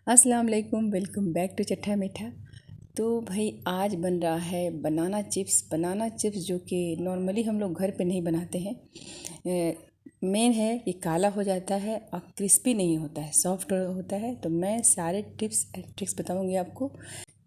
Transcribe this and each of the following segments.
अस्सलाम वालेकुम, welcome back to चट्टा मीठा। तो भाई आज बन रहा है बनाना चिप्स जो कि नॉर्मली हम लोग घर पे नहीं बनाते हैं। मेन है ये काला हो जाता है और क्रिस्पी नहीं होता है, सॉफ्ट होता है। तो मैं सारे टिप्स एंड ट्रिक्स बताऊंगी आपको,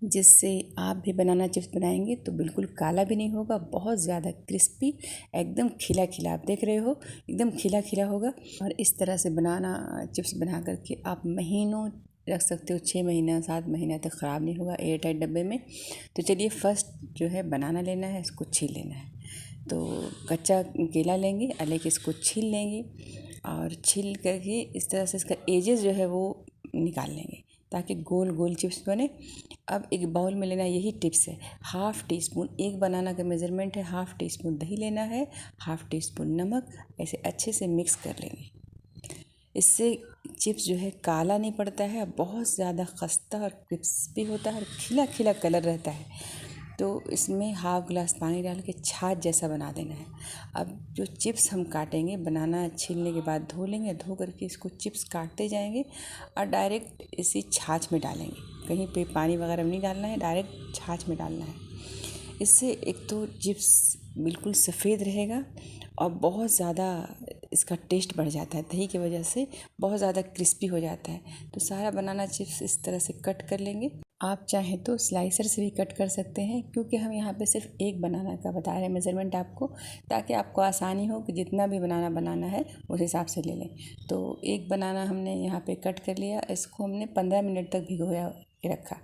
जिससे आप भी बनाना चिप्स बनाएंगे तो बिल्कुल काला भी नहीं होगा, बहुत ज़्यादा क्रिस्पी, एकदम खिला खिला। आप देख रहे हो एकदम खिला खिला होगा। और इस तरह से बनाना चिप्स बना करके आप महीनों रख सकते हो, 6 महीना 7 महीना तक ख़राब नहीं होगा एयर टाइट डब्बे में। तो चलिए फर्स्ट जो है बनाना लेना है, इसको छील लेना है। तो कच्चा केला लेंगे, लेके इसको छील लेंगे और छील करके इस तरह से इसका एजेस जो है वो निकाल लेंगे ताकि गोल गोल चिप्स बने। अब एक बाउल में लेना, यही टिप्स है। हाफ़ टी स्पून, एक बनाना का मेज़रमेंट है, हाफ़ टी स्पून दही लेना है, हाफ़ टी स्पून नमक, ऐसे अच्छे से मिक्स कर लेंगे। इससे चिप्स जो है काला नहीं पड़ता है, बहुत ज़्यादा खस्ता और क्रिस्पी होता है और खिला खिला कलर रहता है। तो इसमें हाफ़ ग्लास पानी डाल के छाछ जैसा बना देना है। अब जो चिप्स हम काटेंगे, बनाना छीलने के बाद धो लेंगे, धो करके इसको चिप्स काटते जाएंगे और डायरेक्ट इसी छाछ में डालेंगे। कहीं पे पानी वगैरह नहीं डालना है, डायरेक्ट छाछ में डालना है। इससे एक तो चिप्स बिल्कुल सफ़ेद रहेगा और बहुत ज़्यादा इसका टेस्ट बढ़ जाता है। दही की वजह से बहुत ज़्यादा क्रिस्पी हो जाता है। तो सारा बनाना चिप्स इस तरह से कट कर लेंगे। आप चाहें तो स्लाइसर से भी कट कर सकते हैं, क्योंकि हम यहाँ पे सिर्फ एक बनाना का बता रहे हैं मेज़रमेंट आपको, ताकि आपको आसानी हो कि जितना भी बनाना बनाना है उस हिसाब से ले लें। तो एक बनाना हमने यहाँ पे कट कर लिया, इसको हमने 15 मिनट तक भिगोया के रखा।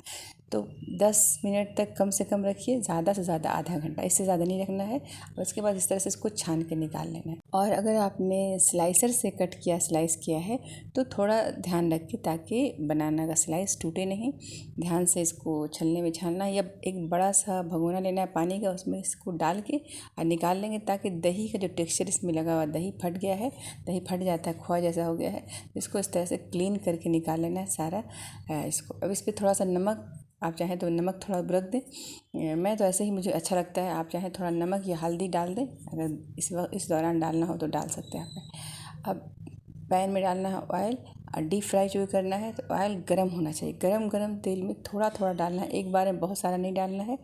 तो 10 मिनट तक कम से कम रखिए, ज़्यादा से ज़्यादा आधा घंटा, इससे ज़्यादा नहीं रखना है। और उसके बाद इस तरह से इसको छान के निकाल लेना है। और अगर आपने स्लाइसर से कट किया, स्लाइस किया है, तो थोड़ा ध्यान रखिए ताकि बनाना का स्लाइस टूटे नहीं। ध्यान से इसको छलने में छानना है। या एक बड़ा सा भगोना लेना है पानी का, उसमें इसको डाल के और निकाल लेंगे, ताकि दही का जो टेक्सचर इसमें लगा हुआ, दही फट गया है, दही फट जाता है, खोआ जैसा हो गया है। इसको इस तरह से क्लीन करके निकाल लेना है सारा इसको। अब इस पर थोड़ा सा नमक, आप चाहें तो नमक थोड़ा रख दें। मैं तो ऐसे ही, मुझे अच्छा लगता है। आप चाहें थोड़ा नमक या हल्दी डाल दें, अगर इस दौरान डालना हो तो डाल सकते हैं आप। अब पैन में डालना है ऑयल और डीप फ्राई जो करना है, तो ऑयल गर्म होना चाहिए। गरम गरम तेल में थोड़ा थोड़ा डालना है, एक बार में बहुत सारा नहीं डालना है,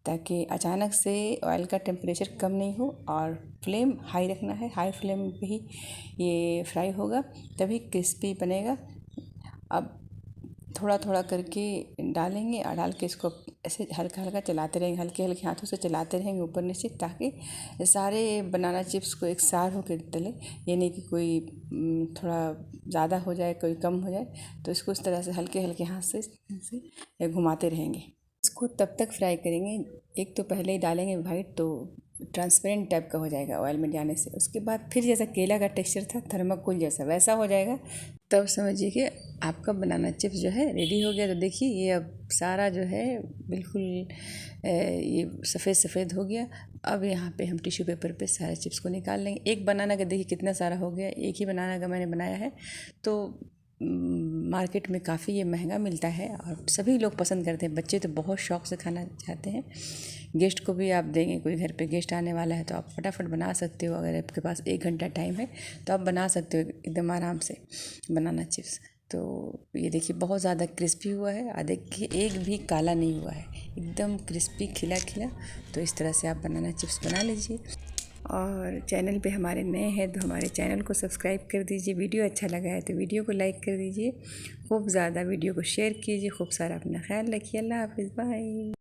ताकि अचानक से ऑयल का टेम्परेचर कम नहीं हो। और फ्लेम हाई रखना है, हाई फ्लेम पे ही ये फ्राई होगा, तभी क्रिस्पी बनेगा। अब थोड़ा थोड़ा करके डालेंगे और डाल के इसको ऐसे हल्का हल्का चलाते रहेंगे, हल्के हल्के हाथों से चलाते रहेंगे ऊपर नीचे, ताकि सारे बनाना चिप्स को एक सार होकर डले। ये नहीं कि कोई थोड़ा ज़्यादा हो जाए, कोई कम हो जाए। तो इसको इस तरह से हल्के हल्के हाथ से घुमाते रहेंगे। इसको तब तक फ्राई करेंगे, एक तो पहले ही डालेंगे वाइट, तो ट्रांसपेरेंट टाइप का हो जाएगा ऑयल में जाने से। उसके बाद फिर जैसा केला का टेक्सचर था, थर्माकोल जैसा, वैसा हो जाएगा। तब समझिए कि आपका बनाना चिप्स जो है रेडी हो गया। तो देखिए ये अब सारा जो है बिल्कुल ये सफ़ेद सफ़ेद हो गया। अब यहाँ पे हम टिश्यू पेपर पे सारे चिप्स को निकाल लेंगे। एक बनाना का देखिए कितना सारा हो गया, एक ही बनाना का मैंने बनाया है। तो मार्केट में काफ़ी ये महंगा मिलता है और सभी लोग पसंद करते हैं। बच्चे तो बहुत शौक़ से खाना चाहते हैं। गेस्ट को भी आप देंगे, कोई घर पे गेस्ट आने वाला है तो आप फटाफट बना सकते हो। अगर आपके पास 1 घंटा टाइम है तो आप बना सकते हो एकदम आराम से बनाना चिप्स। तो ये देखिए बहुत ज़्यादा क्रिस्पी हुआ है और देखिए एक भी काला नहीं हुआ है, एकदम क्रिस्पी खिला खिला। तो इस तरह से आप बनाना चिप्स बना लीजिए। और चैनल पे हमारे नए हैं तो हमारे चैनल को सब्सक्राइब कर दीजिए। वीडियो अच्छा लगा है तो वीडियो को लाइक कर दीजिए, खूब ज़्यादा वीडियो को शेयर कीजिए। खूब सारा अपना ख्याल रखिए। अल्लाह हाफ़िज़, बाय।